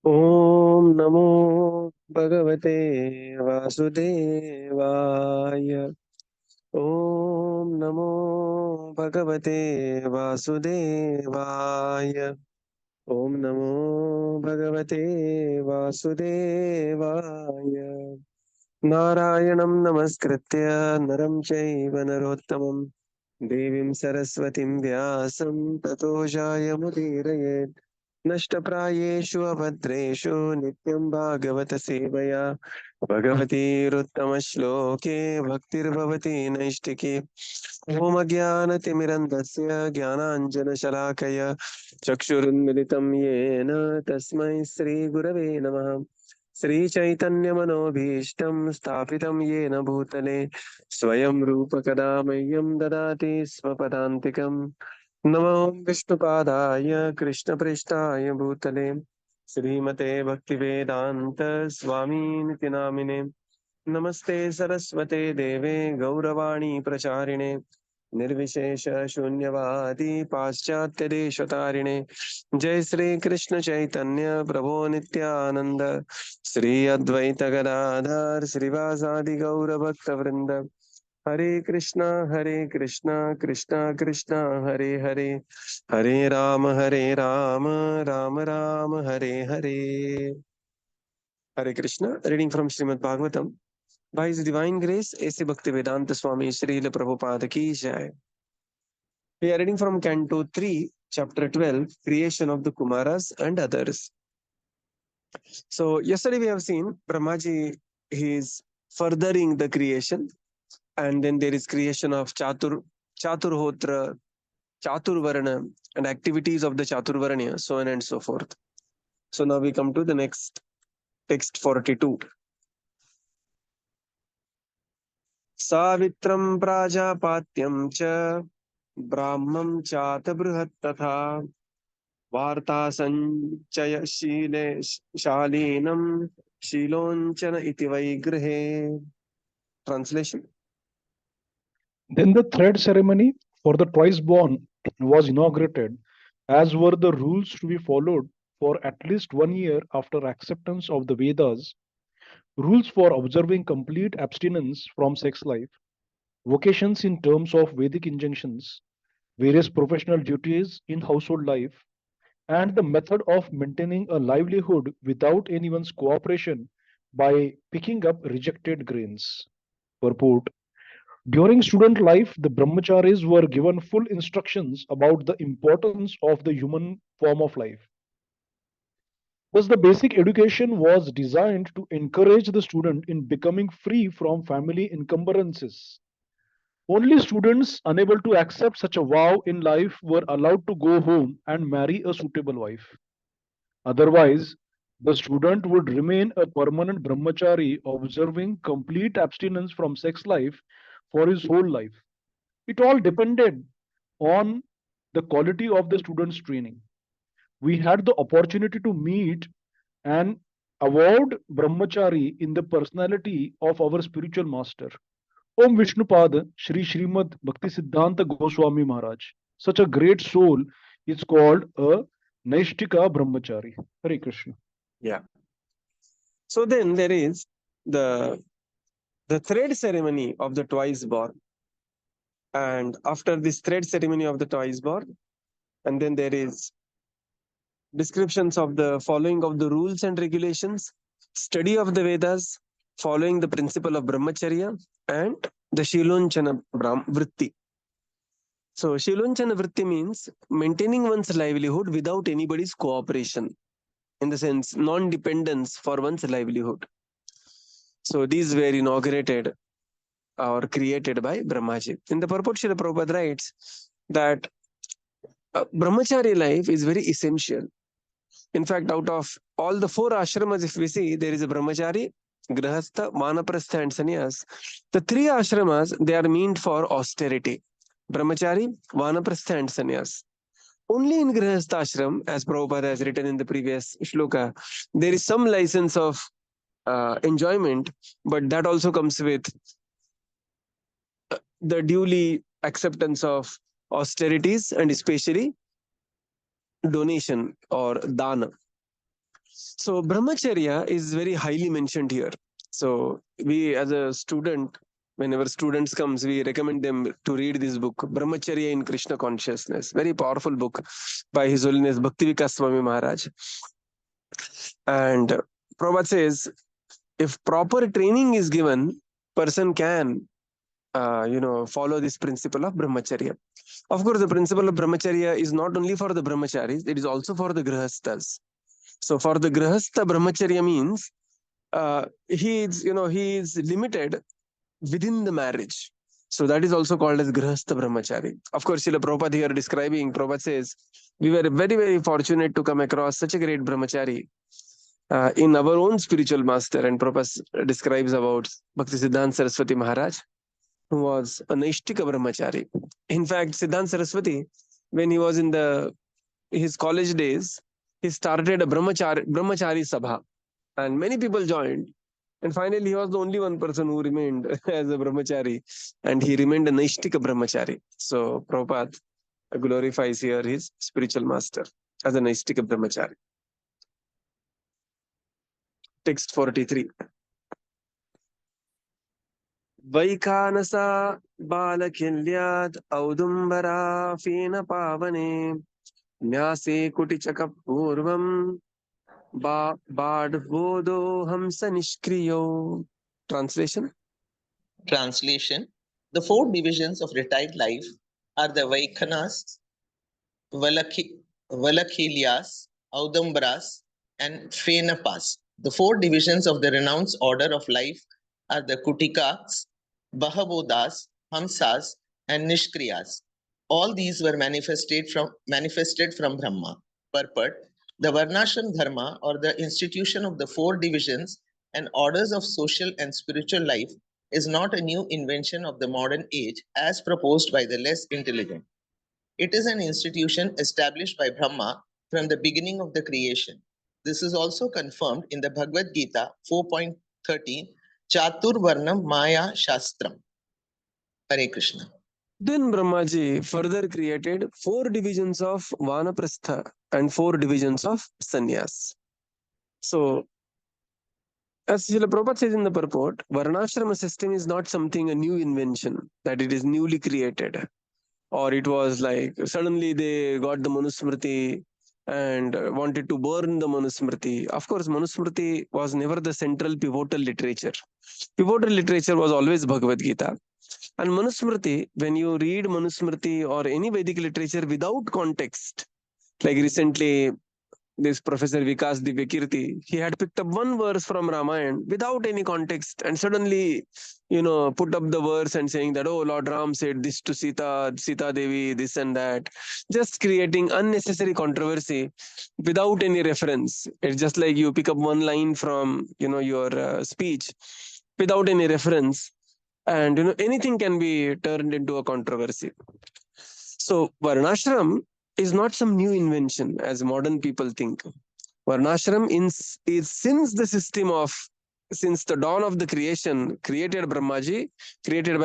Om Namo Bhagavate Vasudevaya. Om Namo Bhagavate Vasudevaya. Om Namo Bhagavate Vasudevaya. Narayanam Namaskritya Naram Chaiva Narottamam Devim Saraswatim Vyasam Tato Jayamudiraye. नष्टप्रायेषु अभद्रेषु नित्यं भागवत सेवया भगवतीरुत्तमश्लोके भक्तिर्भवति नैष्टिकी ॐ अज्ञानतिमिरन्धस्य ज्ञानाञ्जनशलाकय चक्षुरुन्मिलितं येन तस्मै श्रीगुरवे नमः श्रीचैतन्यमनोभीष्टं स्थापितं येन भूतले स्वयं रूपकदा मह्यं ददाति स्वपदान्तिकम् नमो विष्णुपादाय कृष्णप्रेष्ठाय भूतले श्रीमते भक्तिवेदान्त स्वामीनिति नामिने नमस्ते सरस्वते देवे गौरवाणी प्रचारिणे निर्विशेष शून्यवादी पाश्चात्य देशतारिणे जय श्री कृष्ण चैतन्य प्रभो नित्यानंद श्री अद्वैत गदाधर श्रीवासादि गौर भक्त वृंद Hare Krishna Krishna Krishna Hare Hare Hare Ram Ram Ram Hare Hare Hare Krishna reading from Srimad Bhagavatam by his divine grace ऐसे भक्ति वेदांत स्वामी श्रील प्रभुपाद की जय. We are reading from Canto 3, Chapter 12, Creation of the Kumaras and Others. So yesterday we have seen Brahmaji, he is furthering the creation, and then there is creation of Chaturhotra, Chaturvarna, and activities of the Chaturvarnya, so on and so forth. So now we come to the next text 42. Savitram Prajapatyam cha Brahmam chat Brihat tatha Varta Sanchayashile Shalinam Shilonchana iti Vaigrahe. Translation. Then the thread ceremony for the twice born was inaugurated, as were the rules to be followed for at least 1 year after acceptance of the Vedas, rules for observing complete abstinence from sex life, vocations in terms of Vedic injunctions, various professional duties in household life, and the method of maintaining a livelihood without anyone's cooperation by picking up rejected grains. Purport. During student life, the brahmacharis were given full instructions about the importance of the human form of life. Thus, the basic education was designed to encourage the student in becoming free from family encumbrances. Only students unable to accept such a vow in life were allowed to go home and marry a suitable wife. Otherwise, the student would remain a permanent brahmachari observing complete abstinence from sex life for his whole life. It all depended on the quality of the student's training. We had the opportunity to meet an avowed brahmachari in the personality of our spiritual master, Om Vishnupada Shri Śrīmad Bhakti Siddhanta Goswami Maharaj. Such a great soul is called a Naishtika Brahmachari. Hare Krishna. Yeah. So then there is the thread ceremony of the twice born. And after this thread ceremony of the twice born, and then there is descriptions of the following of the rules and regulations, study of the Vedas, following the principle of Brahmacharya, and the Shilonchana Vritti. So Shilonchana Vritti means maintaining one's livelihood without anybody's cooperation, in the sense non-dependence for one's livelihood. So these were inaugurated or created by Brahmaji. In the purport, Srila Prabhupada writes that Brahmachari life is very essential. In fact, out of all the 4 ashramas, if we see, there is a Brahmachari, Grahastha, Vanaprastha, and Sannyas. The 3 ashramas, they are meant for austerity. Brahmachari, Vanaprastha, and Sannyas. Only in Grahastha ashram, as Prabhupada has written in the previous shloka, there is some license of enjoyment, but that also comes with the duly acceptance of austerities and especially donation or dana. So brahmacharya is very highly mentioned here. So we as a student, whenever students comes, we recommend them to read this book, Brahmacharya in Krishna Consciousness. Very powerful book by His Holiness Bhakti Vikas Swami Maharaj. And Prabhupada says, if proper training is given, person can follow this principle of brahmacharya. Of course, the principle of brahmacharya is not only for the brahmacharis, it is also for the grihasthas. So for the grihastha, brahmacharya means he is limited within the marriage. So that is also called as grihastha brahmachari. Of course, Srila Prabhupada here describing, Prabhupada says, we were very, very fortunate to come across such a great brahmachari in our own spiritual master. And Prabhupada describes about Bhakti Siddhanta Saraswati Maharaj, who was a Naishtika brahmachari. In fact, Siddhanta Saraswati, when he was in his college days, he started a brahmachari sabha, and many people joined. And finally, he was the only one person who remained as a brahmachari, and he remained a Naishtika brahmachari. So Prabhupada glorifies here his spiritual master as a Naishtika brahmachari. Text 43. Vaikanasa balakilyad audumbara fena pavane nyase kutichaka purvam badvodo hamsa nishkriyo. Translation? Translation: the four divisions of retired life are the Vaikanas, Valakilyas, Audambras, and Phenapas. The four divisions of the renounced order of life are the Kutikas, Bahavodas, Hamsas, and Nishkriyas. All these were manifested from Brahma. Purport: the Varnashram Dharma, or the institution of the four divisions and orders of social and spiritual life, is not a new invention of the modern age as proposed by the less intelligent. It is an institution established by Brahma from the beginning of the creation. This is also confirmed in the Bhagavad Gita 4.13, Chatur Varnam Maya Shastram. Hare Krishna. Then Brahmaji further created four divisions of Vanaprastha and four divisions of Sannyas. So, as Srila Prabhupada says in the purport, Varnashrama system is not something a new invention, that it is newly created. Or it was like suddenly they got the Manusmriti and wanted to burn the Manusmriti. Of course, Manusmriti was never the central pivotal literature. Pivotal literature was always Bhagavad Gita. And Manusmriti, when you read Manusmriti or any Vedic literature without context, like recently this Professor Vikas Divyakirti, he had picked up one verse from Ramayana without any context and suddenly, put up the verse and saying that, oh, Lord Ram said this to Sita Devi, this and that, just creating unnecessary controversy without any reference. It's just like you pick up one line from, your speech without any reference, and anything can be turned into a controversy. So Varnashram is not some new invention as modern people think. Varnashram is since the dawn of the creation, created by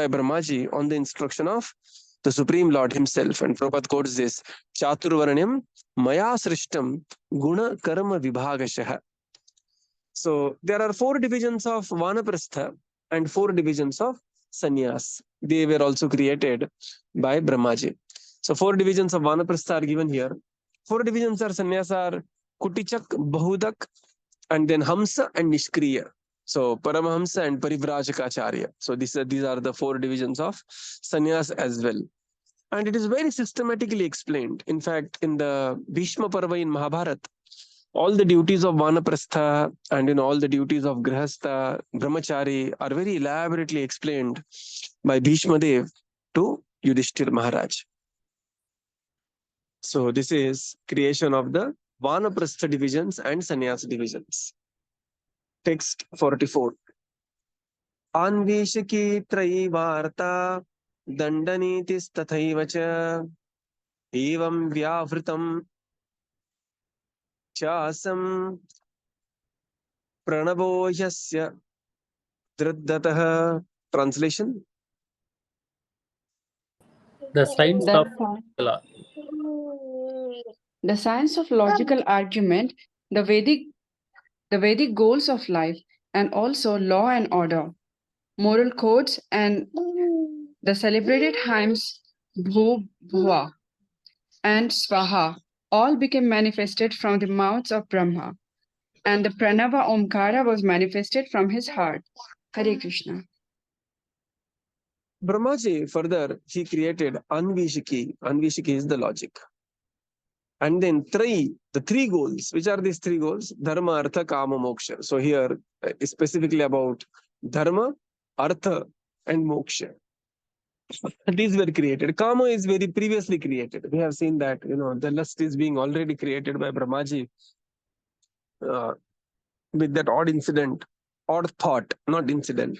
Brahmaji on the instruction of the Supreme Lord himself. And Prabhupada quotes this, Chaturvaranyam maya srishtam guna karma vibhagashah. So there are four divisions of Vanaprastha and four divisions of Sannyas. They were also created by Brahmaji. So four divisions of Vanaprastha are given here. Four divisions are Sannyas are Kutichak, Bahudak, and then Hamsa and Nishkriya. So Paramahamsa and Parivrajakacharya. So these are the four divisions of Sannyas as well. And it is very systematically explained. In fact, in the Bhishma Parva in Mahabharata, all the duties of Vanaprastha and all the duties of Grihastha, Brahmachari are very elaborately explained by Bhishma Dev to Yudhishthira Maharaj. So this is creation of the Vanaprastha divisions and Sannyas divisions. Text 44. Anvishaki Traivarta Dandanitis Tathaivacha Evam Vyavritam Chasam Pranavoyasya Driddatah. Translation? The science The, of the science of logical argument, the Vedic the Vedic goals of life, and also law and order, moral codes, and the celebrated hymns Bhu Bhuva and Swaha all became manifested from the mouths of Brahma, and the Pranava Omkara was manifested from his heart. Hare Krishna. Brahmaji further he created Anvishiki. Anvishiki is the logic. And then the three goals. Which are these three goals? Dharma, Artha, Kama, Moksha. So here specifically about Dharma, Artha, and Moksha. These were created. Kama is very previously created. We have seen that, the lust is being already created by Brahmaji with that odd incident, odd thought, not incident.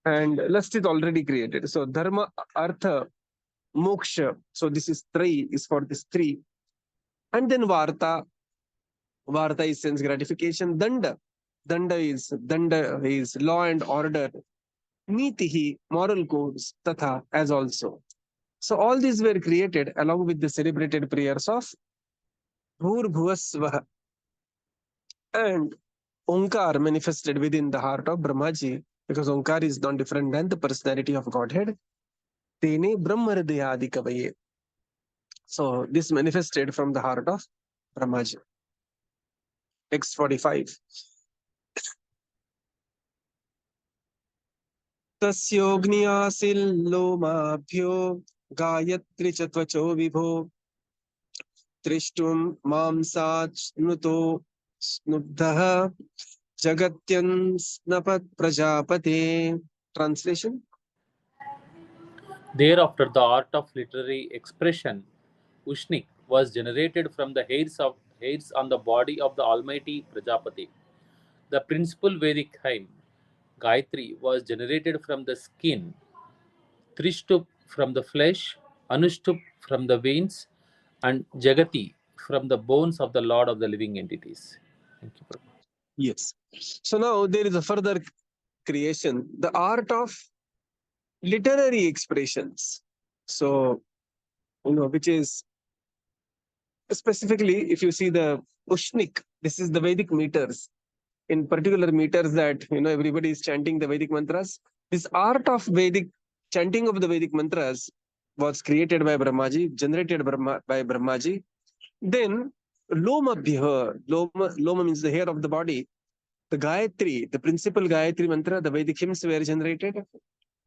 And lust is already created. So Dharma, Artha, Moksha. So this is for this three. And then Varta. Varta is sense gratification. Danda. Danda is law and order. Nitihi, moral codes. Tatha, as also. So all these were created along with the celebrated prayers of Bhur Bhuvasvaha. And Onkar manifested within the heart of Brahmaji, because Onkar is not different than the personality of Godhead. Tene Brahmaridayadi Kavaye. So this manifested from the heart of Brahmaji. Text 45. Tasyogniyasilomabhyo Gayatri Chatvacho Vibho Trishtum Mamsachnuto Snubdaha Jagatyan Snapat Prajapate. Translation. Thereafter, the art of literary expression, Ushnik, was generated from the hairs on the body of the Almighty Prajapati. The principal Vedic hymn, Gayatri, was generated from the skin, Trishtup from the flesh, Anushtup from the veins, and Jagati from the bones of the Lord of the living entities. Thank you, Prabhu. Yes. So now there is a further creation, the art of literary expressions. So, which is specifically, if you see the Ushnik, this is the Vedic meters. In particular meters that, everybody is chanting the Vedic mantras. This art of Vedic chanting of the Vedic mantras was created by Brahmaji, generated by Brahmaji. Then Loma Bhiha, Loma means the hair of the body. The Gayatri, the principal Gayatri mantra, the Vedic hymns were generated.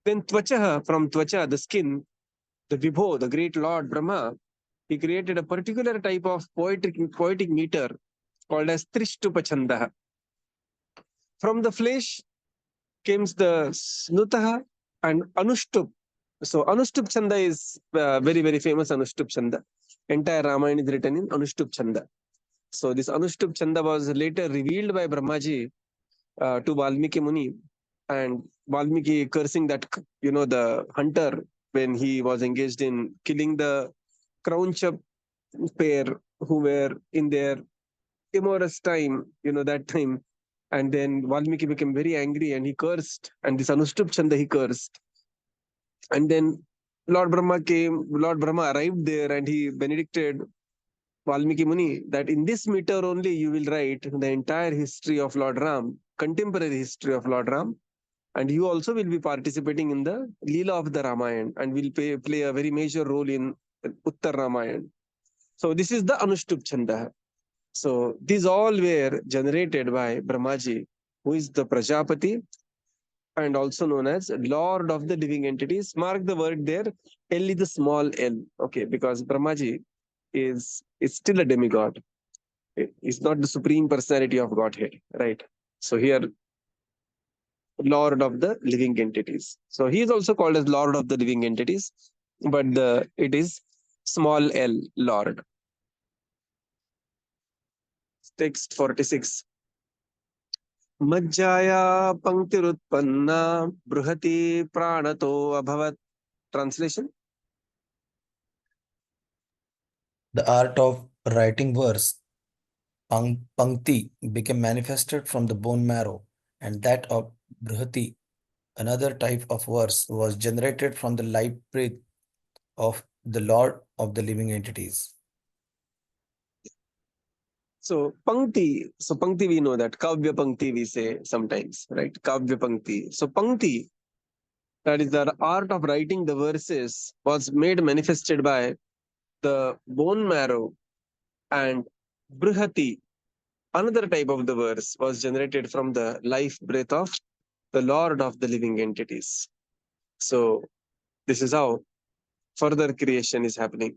Then Tvachaha, from Tvacha, the skin, the Vibho, the great Lord Brahma, he created a particular type of poetic meter called as Trishtupachandaha. From the flesh comes the Snutaha and Anushtup. So Anushtup Chanda is very, very famous Anushtup Chanda. Entire Ramayana is written in Anushtup Chanda. So this Anushtup Chanda was later revealed by Brahmaji to Valmiki Muni, and Valmiki cursing that, the hunter when he was engaged in killing the Crownchap pair who were in their immorous time, that time. And then Valmiki became very angry and he cursed, and this Anushtup Chanda he cursed. And then Lord Brahma arrived there and he benedicted Valmiki Muni that in this meter only you will write the entire history of Lord Ram, contemporary history of Lord Ram, and you also will be participating in the Leela of the Ramayana and will play a very major role in Uttar Ramayana. So this is the Anushtup Chanda. So these all were generated by Brahmaji, who is the Prajapati and also known as Lord of the living entities. Mark the word there, L is the small l, okay, because Brahmaji is still a demigod. It's not the supreme personality of Godhead, right? So here, Lord of the living entities. So he is also called as Lord of the living entities, but it is small l, Lord. Text 46. Majjaya panktirutpanna bruhati pranato abhavat. Translation. The art of writing verse, Pankti, became manifested from the bone marrow, and that of Brihati, another type of verse, was generated from the life breath of the Lord of the living entities. So Pankti we know that Kavya Pankti we say sometimes, right? Kavya Pankti. So Pankti, that is the art of writing the verses, was made manifested by the bone marrow, and Brihati, another type of the verse, was generated from the life breath of the Lord of the living entities. So this is how further creation is happening.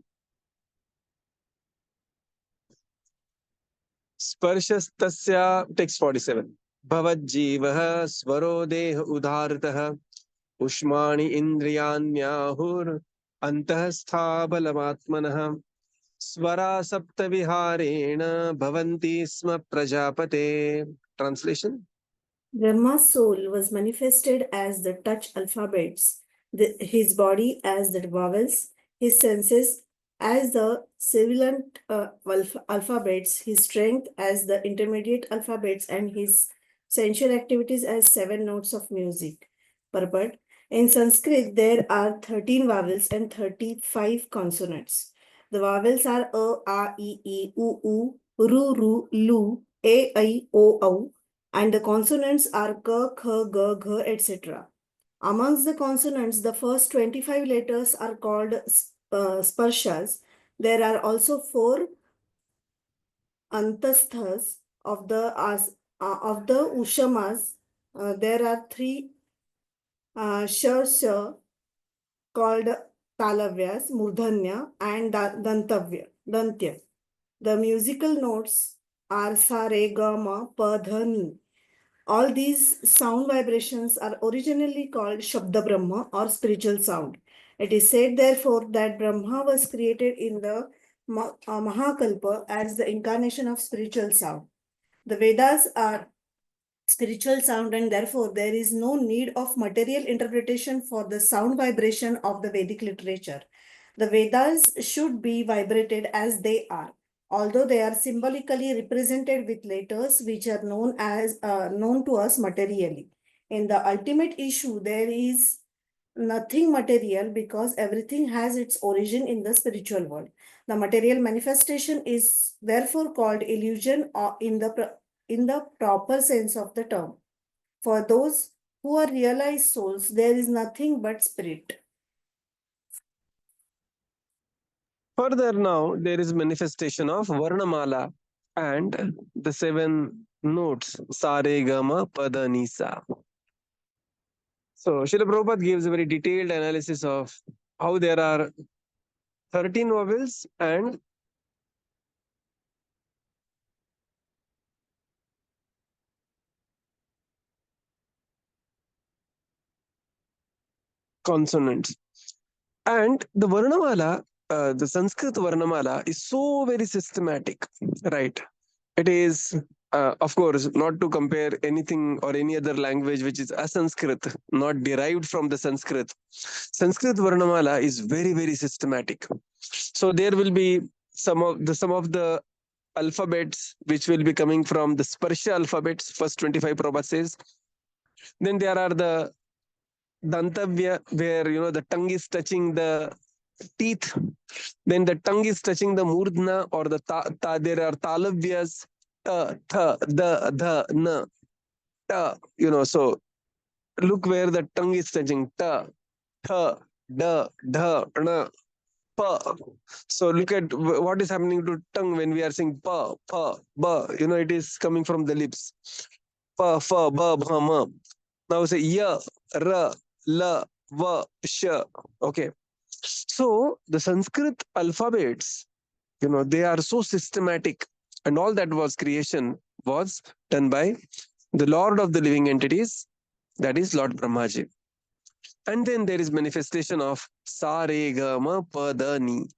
Sparshastasya, text 47. Bhavajjivah swaro deh udharitah ushmani indriyanyahur antahastha balamatmanah swara saptaviharena bhavanti sma prajapate. Translation. Brahma's soul was manifested as the touch alphabets, his body as the vowels, his senses as the sibilant alphabets, his strength as the intermediate alphabets, and his sensual activities as 7 notes of music. Purport. In Sanskrit, there are 13 vowels and 35 consonants. The vowels are a, I, u, ru, lu, e, I, o, au, and the consonants are k, kh, g, gh, etc. Amongst the consonants, the first 25 letters are called sparshas. There are also 4 antasthas of the ushamas. There are 3 shasha called talavyas, murdhanya, and dantya. The musical notes are sa, re, ga, ma, pa, dha, ni. All these sound vibrations are originally called Shabda Brahma or spiritual sound. It is said, therefore, that Brahma was created in the Mahakalpa as the incarnation of spiritual sound. The Vedas are spiritual sound, and therefore there is no need of material interpretation for the sound vibration of the Vedic literature. The Vedas should be vibrated as they are, although they are symbolically represented with letters which are known to us materially. In the ultimate issue, there is nothing material because everything has its origin in the spiritual world. The material manifestation is therefore called illusion or in the proper sense of the term. For those who are realized souls, there is nothing but spirit. Further now, there is manifestation of Varnamala and the 7 notes Sare Gama Pada Nisa. So Srila Prabhupada gives a very detailed analysis of how there are 13 vowels and consonants. And the Varnamala, the Sanskrit Varnamala is so very systematic, right? It is, of course, not to compare anything or any other language which is a Sanskrit, not derived from the Sanskrit. Sanskrit Varnamala is very, very systematic. So there will be some of the alphabets which will be coming from the Sparsha alphabets, first 25 Prabhupada says. Then there are the Dantavya, where the tongue is touching the teeth. Then the tongue is touching the Murdna or the there are Talavyas, ta, tha, da, dha, na, ta. So look where the tongue is touching. Ta, tha, da, dha, na, pa. So look at what is happening to tongue when we are saying pa, pa, ba. It is coming from the lips. Pa, fa, ba, bha, ma. Now say ya, ra, la, va, sha. Okay. So the Sanskrit alphabets, they are so systematic, and all that was creation was done by the Lord of the living entities, that is Lord Brahmaji. And then there is manifestation of Sa Re Ga Ma Pa Da Ni.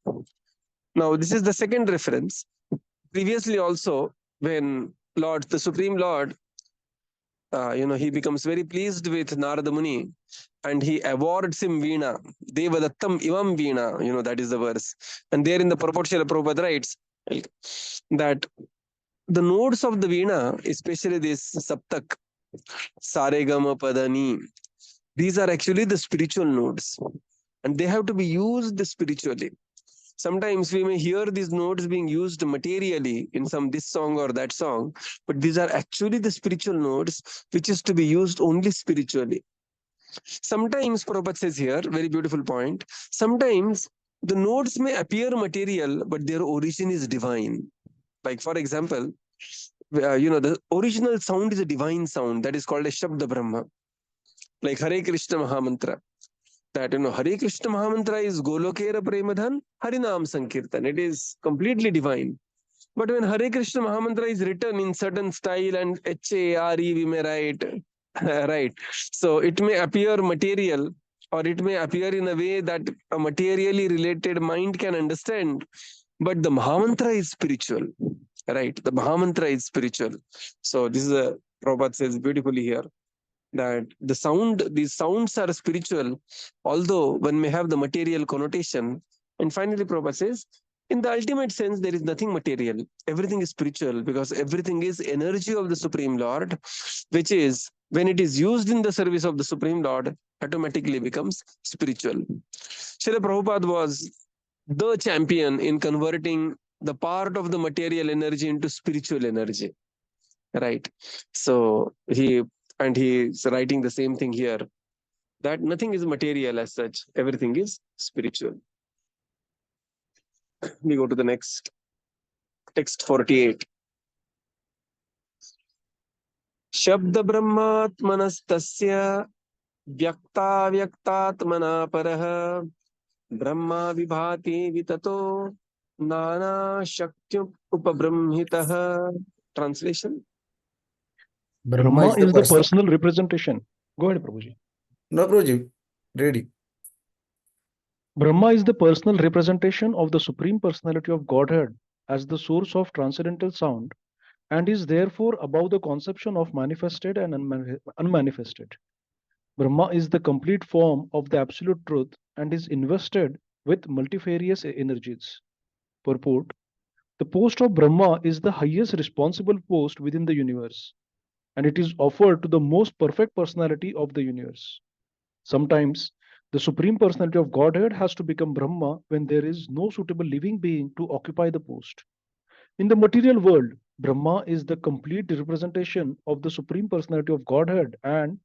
Now this is the second reference. Previously also, when the Supreme Lord, he becomes very pleased with Narada Muni, and he awards him Veena. Devadattam Ivam Veena, that is the verse. And there in the purport, Srila Prabhupada writes that the notes of the Veena, especially this Saptak, Saregama Padani, these are actually the spiritual notes, and they have to be used spiritually. Sometimes we may hear these notes being used materially in some this song or that song, but these are actually the spiritual notes which is to be used only spiritually. Sometimes, Prabhupada says here, very beautiful point, sometimes the notes may appear material, but their origin is divine. Like, for example, the original sound is a divine sound that is called a Shabda Brahma. Like Hare Krishna Mahamantra. That, Hare Krishna Mahamantra is Golokera Premadhan, Harinam Sankirtan. It is completely divine. But when Hare Krishna Mahamantra is written in certain style and H-A-R-E we may write, right? So it may appear material, or it may appear in a way that a materially related mind can understand. But the Mahamantra is spiritual, right? The Mahamantra is spiritual. So this is a, Prabhupada says beautifully here, that these sounds are spiritual, although one may have the material connotation. And finally, Prabhupada says, in the ultimate sense, there is nothing material. Everything is spiritual because everything is energy of the Supreme Lord, which is, when it is used in the service of the Supreme Lord, automatically becomes spiritual. Srila Prabhupada was the champion in converting the part of the material energy into spiritual energy, right? So he is writing the same thing here, that nothing is material as such, everything is spiritual. We go to the next text 48. Shabda brahmatmanastasya vyakta vyaktatmana paraha brahma vibhati vitato nana shakti upabrahmitaha. Translation: Brahma is the personal representation. Go ahead, Prabhuji. No, Prabhuji, ready. Brahma is the personal representation of the Supreme Personality of Godhead as the source of transcendental sound, and is therefore above the conception of manifested and unmanifested. Brahma is the complete form of the absolute truth and is invested with multifarious energies. Purport: the post of Brahma is the highest responsible post within the universe, and it is offered to the most perfect personality of the universe. Sometimes, the Supreme Personality of Godhead has to become Brahma when there is no suitable living being to occupy the post. In the material world, Brahma is the complete representation of the Supreme Personality of Godhead, and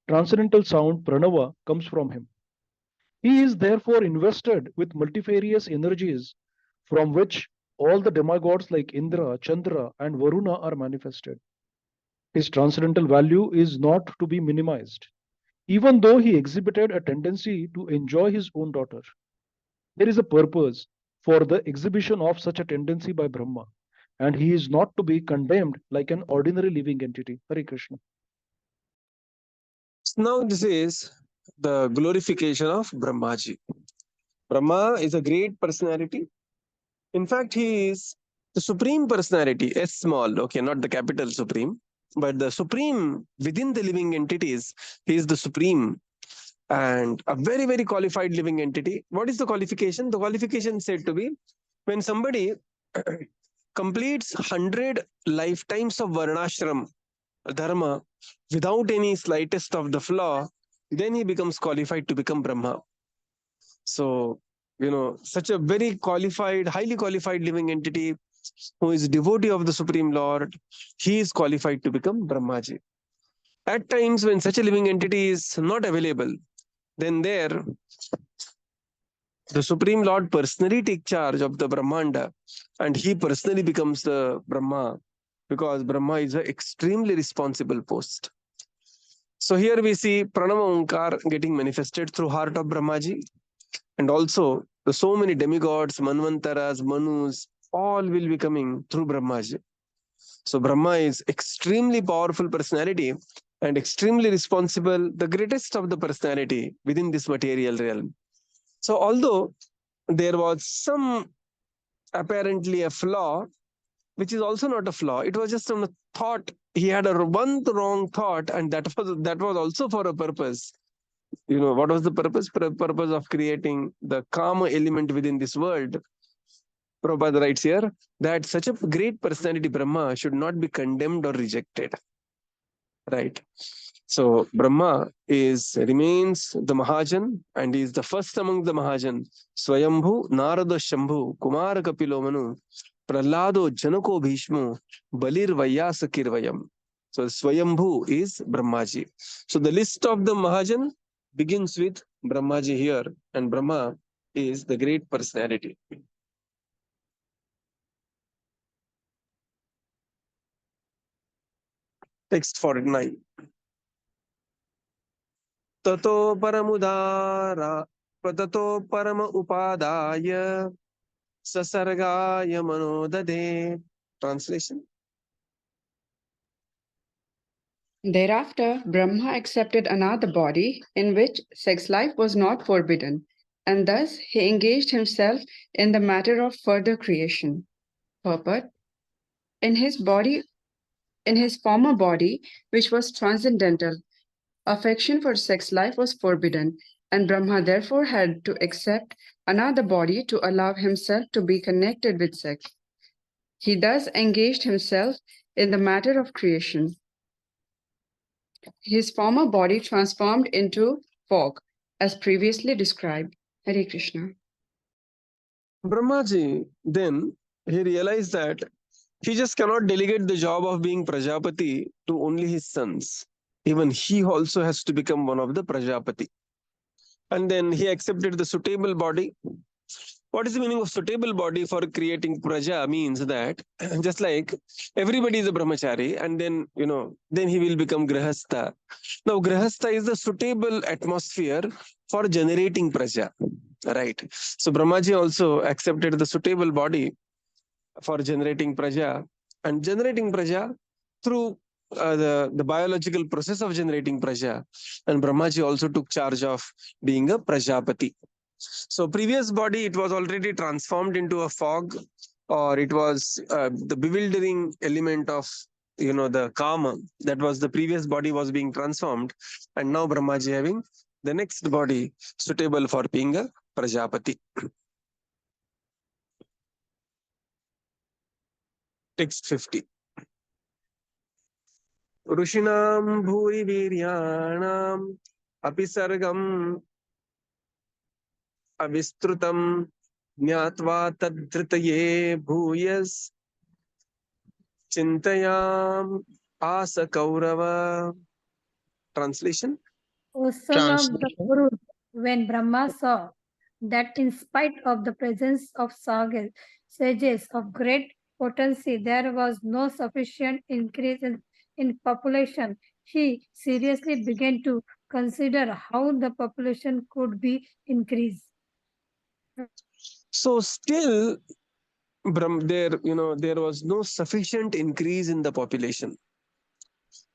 transcendental sound Pranava comes from him. He is therefore invested with multifarious energies from which all the demigods like Indra, Chandra, and Varuna are manifested. His transcendental value is not to be minimized, even though he exhibited a tendency to enjoy his own daughter. There is a purpose for the exhibition of such a tendency by Brahma, and he is not to be condemned like an ordinary living entity. Hare Krishna. Now this is the glorification of Brahmaji. Brahma is a great personality. In fact, he is the Supreme Personality, S small, okay, not the capital Supreme, but the Supreme within the living entities. He is the Supreme and a very, very qualified living entity. What is the qualification? The qualification said to be, when somebody completes 100 lifetimes of Varnashram, Dharma, without any slightest of the flaw, then he becomes qualified to become Brahma. So, such a very qualified, highly qualified living entity who is devotee of the Supreme Lord, he is qualified to become Brahmaji. At times when such a living entity is not available, then there the Supreme Lord personally takes charge of the Brahmanda and he personally becomes the Brahma, because Brahma is an extremely responsible post. So here we see Pranava Onkar getting manifested through heart of Brahmaji, and also the so many demigods, Manvantaras, Manus, all will be coming through Brahmaji. So Brahma is extremely powerful personality and extremely responsible, the greatest of the personality within this material realm. So although there was some apparently a flaw, which is also not a flaw, it was just a thought. He had one wrong thought, and that was also for a purpose. What was the purpose? Purpose of creating the karma element within this world. Prabhupada writes here that such a great personality, Brahma, should not be condemned or rejected. Right. So Brahma remains the Mahajan, and he is the first among the Mahajan. Swayambhu, Narada Shambhu, Kumara Kapilo Manu, Prahlado Janako Bhishmo, Balir Vayasa Kirvayam. So Swayambhu is Brahmaji. So the list of the Mahajan begins with Brahmaji here, and Brahma is the great personality. Text 49. Tato paramudara, tato parama upadaya, sasargaya manodade. Translation. Thereafter, Brahma accepted another body in which sex life was not forbidden, and thus he engaged himself in the matter of further creation. Purport: In his former body, which was transcendental, affection for sex life was forbidden, and Brahma therefore had to accept another body to allow himself to be connected with sex. He thus engaged himself in the matter of creation. His former body transformed into fog, as previously described. Hare Krishna. Brahmaji, then he realized that he just cannot delegate the job of being Prajapati to only his sons. Even he also has to become one of the Prajapati. And then he accepted the suitable body. What is the meaning of suitable body for creating praja? Means that just like everybody is a brahmachari, and then then he will become grahastha. Now grahastha is the suitable atmosphere for generating praja, right? So Brahmaji also accepted the suitable body for generating praja, and generating praja through the biological process of generating praja. And Brahmaji also took charge of being a prajapati. So previous body, it was already transformed into a fog, or it was the bewildering element of the kama. That was the previous body was being transformed, and now Brahmaji having the next body suitable for being a prajapati. Text 50. Rushinam bhuri viryanam apisargam avistrutam jnatva tadhritaye bhuyas chintayam asa kaurava. Translation. O son of the Translation. Purus, when Brahma saw that in spite of the presence of sages of great potency, there was no sufficient increase in population, he seriously began to consider how the population could be increased. So still, there was no sufficient increase in the population.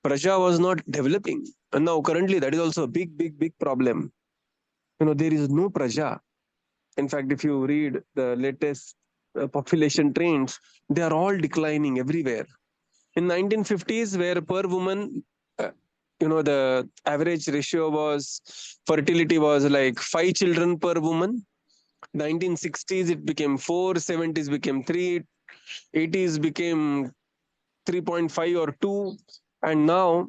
Praja was not developing, and now currently that is also a big problem. There is no praja. In fact, if you read the latest population trends, they are all declining everywhere. In 1950s, where per woman, the average ratio was fertility was like 5 children per woman. 1960s it became 4, 70s became 3, 80s became 3.5 or 2, and now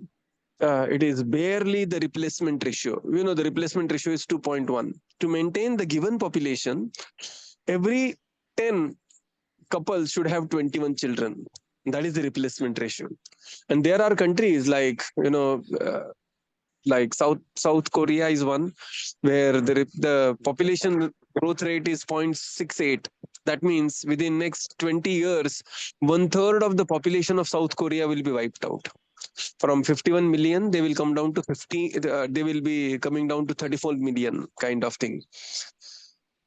it is barely the replacement ratio. The replacement ratio is 2.1. To maintain the given population, every 10 couples should have 21 children. That is the replacement ratio. And there are countries like like South Korea is one, where the population growth rate is 0.68. That means within next 20 years, 1/3 of the population of South Korea will be wiped out. From 51 million, they will come down to 50. They will be coming down to 34 million, kind of thing.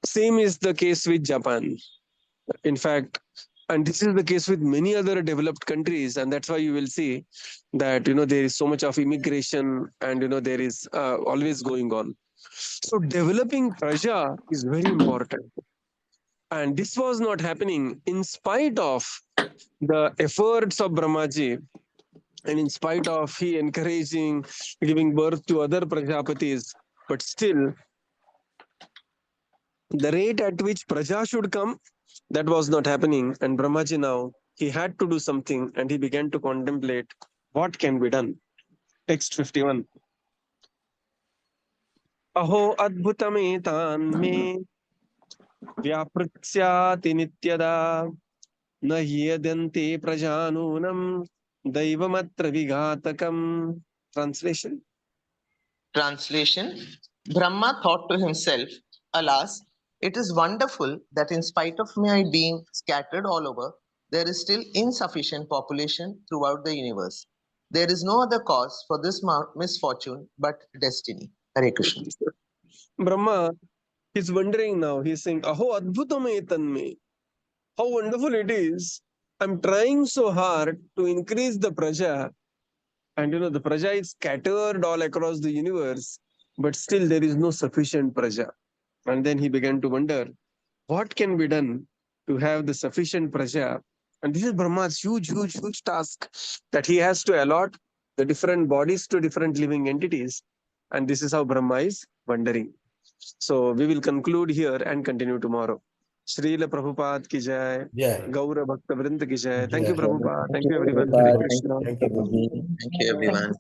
Same is the case with Japan. In fact, and this is the case with many other developed countries, and that's why you will see that there is so much of immigration, and there is always going on. So developing praja is very important, and this was not happening in spite of the efforts of Brahmaji, and in spite of he encouraging giving birth to other prajapatis. But still, the rate at which praja should come, that was not happening. And Brahmaji now, he had to do something, and he began to contemplate what can be done. Text 51. Aho adbhutam me vyapritsyati nityada na yadante prajanunam daivamatra vigatakam. Translation. Translation: Brahma thought to himself, alas, it is wonderful that in spite of my being scattered all over, there is still insufficient population throughout the universe. There is no other cause for this misfortune but destiny. Hare Krishna. Brahma, he's wondering now. He's saying, Aho adbhutam me. How wonderful it is. I'm trying so hard to increase the praja. And the praja is scattered all across the universe. But still there is no sufficient praja. And then he began to wonder, what can be done to have the sufficient praja? And this is Brahma's huge task, that he has to allot the different bodies to different living entities. And this is how Brahma is wondering. So we will conclude here and continue tomorrow. Srila Prabhupada ki jai, Yeah. Gaura Bhakta Vrinda ki jai. Thank you, Yeah. Prabhupada. Thank you, everyone. Hare Krishna. Thank you, Guruji. Thank you, everyone.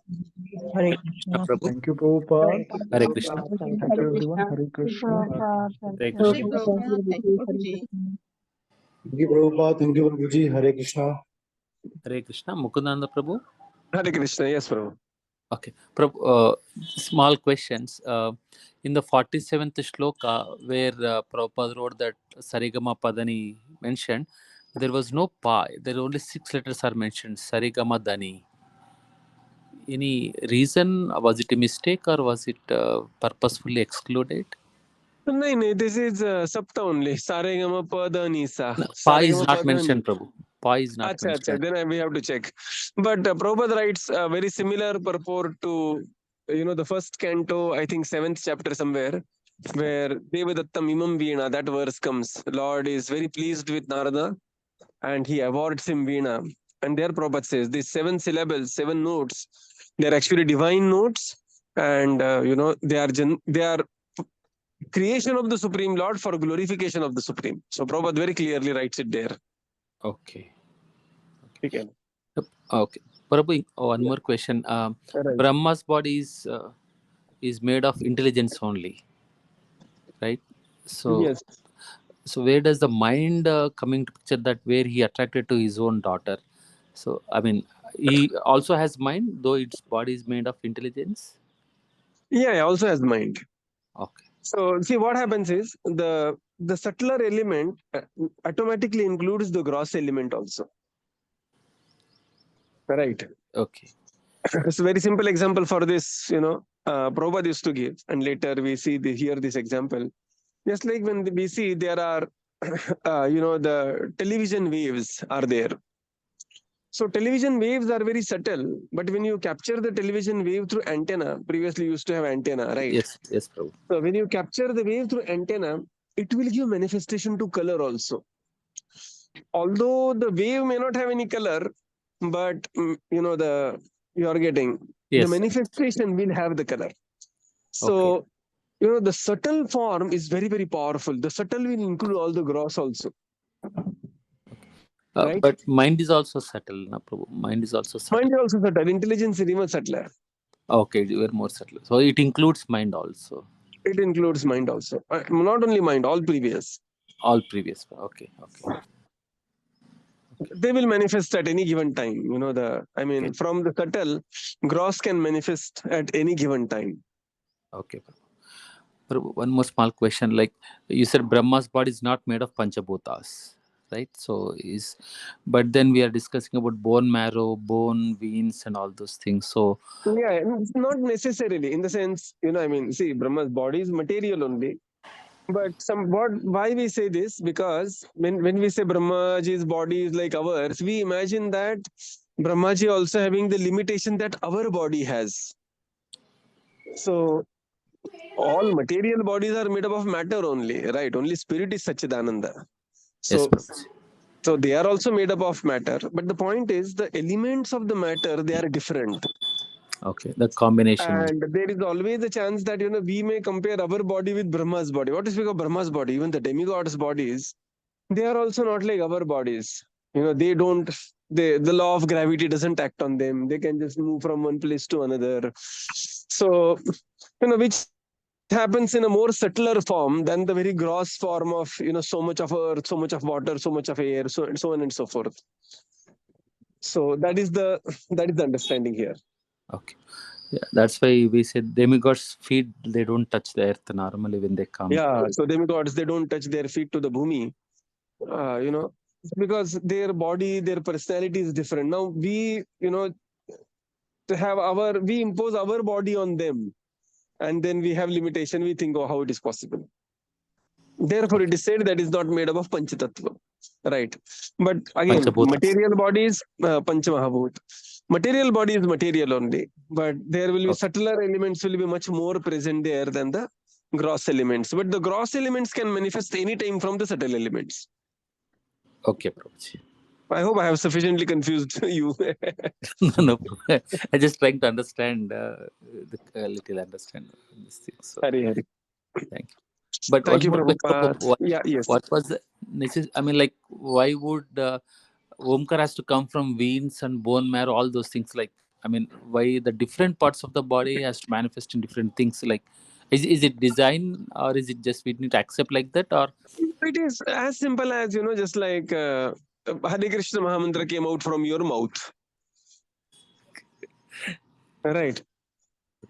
Hare Krishna. Prabhu. Thank you, Prabhupada. Hare Krishna. Thank you, everyone. Hare Krishna. Hare Hare Krishna. Krishna. Thank you, Guruji. Thank you, Prabhupada. Thank you, Guruji. Hare Krishna. Hare Krishna. Mukunanda Prabhu. Hare Krishna. Yes, Prabhu. Okay. Prabhu, small questions. In the 47th shloka, where Prabhupada wrote that Sarigama Padani mentioned, there was no pa. There are only 6 letters are mentioned. Sarigama Dani. Any reason? Was it a mistake or was it purposefully excluded? No, this is Sapta only. Saregama Pada Nisa. No, pa is Saregama not Pada mentioned, Prabhu. Pa is not Acha, mentioned. then we have to check. But Prabhupada writes a very similar purport to, the first canto, I think 7th chapter somewhere, where Devadattam Imam Veena, that verse comes. Lord is very pleased with Narada and he awards him Veena. And there Prabhupada says, these 7 syllables, 7 notes, they're actually divine notes. And, they are creation of the Supreme Lord for glorification of the Supreme. So Prabhupada very clearly writes it there. Okay. Okay. Okay. Prabhu, one more question. Right. Brahma's body is made of intelligence only, right? So, Yes. so where does the mind coming to picture that where he attracted to his own daughter? So, I mean, he also has mind, though its body is made of intelligence. Yeah, it also has mind. Okay. So see what happens is the subtler element automatically includes the gross element also. Right. Okay. It's a very simple example for this, Prabhupada used to give, and later we see hear this example. Just like when we see there are, the television waves are there. So television waves are very subtle, but when you capture the television wave through antenna, previously used to have antenna, right? Yes, Prabhu. So when you capture the wave through antenna, it will give manifestation to color also. Although the wave may not have any color, but you are getting Yes. the manifestation will have the color. So the subtle form is very, very powerful. The subtle will include all the gross also. Right? But mind is also subtle, na Prabhu. Mind is also subtle. Mind is also subtle. Intelligence is even subtler. Okay, you are more subtle. So it includes mind also. It includes mind also. Not only mind, all previous. All previous. Okay. They will manifest at any given time. From the subtle, gross can manifest at any given time. Okay. Prabhu, one more small question. Like you said, Brahma's body is not made of Panchabhutas, right? So but then we are discussing about bone marrow, bone, veins, and all those things. So yeah, not necessarily in the sense, see, Brahma's body is material only. But why we say this? Because when we say Brahmaji's body is like ours, we imagine that Brahmaji also having the limitation that our body has. So all material bodies are made up of matter only, right? Only spirit is Satchidananda. So, yes, so they are also made up of matter. But the point is the elements of the matter, they are different. okay, the combination. And there is always a chance that, we may compare our body with Brahma's body. What is speak of Brahma's body? Even the demigods' bodies, they are also not like our bodies. They don't, the law of gravity doesn't act on them. They can just move from one place to another. So, which happens in a more subtler form than the very gross form of, so much of earth, so much of water, so much of air, so on and so forth. So that is the understanding here. Okay. Yeah, that's why we said demigods' feet, they don't touch the earth normally when they come. Yeah, so demigods, they don't touch their feet to the bhumi, because their body, their personality is different. Now we, we impose our body on them, and then we have limitation. We think, oh, how it is possible. Therefore, it is said that is not made up of Panchatattva, right? But again, Panchabhutas. material body is Panchamahabhut. Material body is material only, but there will be subtler elements will be much more present there than the gross elements. But the gross elements can manifest any time from the subtle elements. Okay, Prabhuji. I hope I have sufficiently confused you. No, I just trying to understand little understand this thing. So, Hari, Hari. thank you. But Thank one you, more question, Prabhupada. Yeah, yes. what was the I mean, like, why would Omkar has to come from veins and bone marrow, all those things? Like, I mean, why the different parts of the body has to manifest in different things? Like, is it design, or is it just we need to accept like that? Or it is as simple as, just like Hare Krishna Mahamantra came out from your mouth. Right.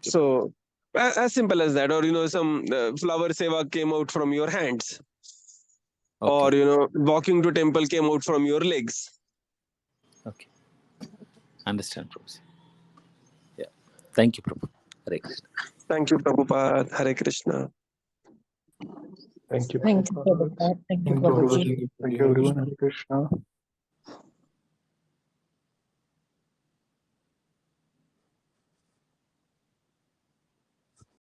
So as simple as that, or some flower seva came out from your hands, or walking to temple came out from your legs. Okay, understand, Prabhuji. Yeah, thank you, Prabhu. Hare Krishna. Thank you, Prabhupada. Hare Krishna. Thank you. Thank you, Prabhupada. Thank you, Prabhuji. Thank you, everyone. Hare Krishna.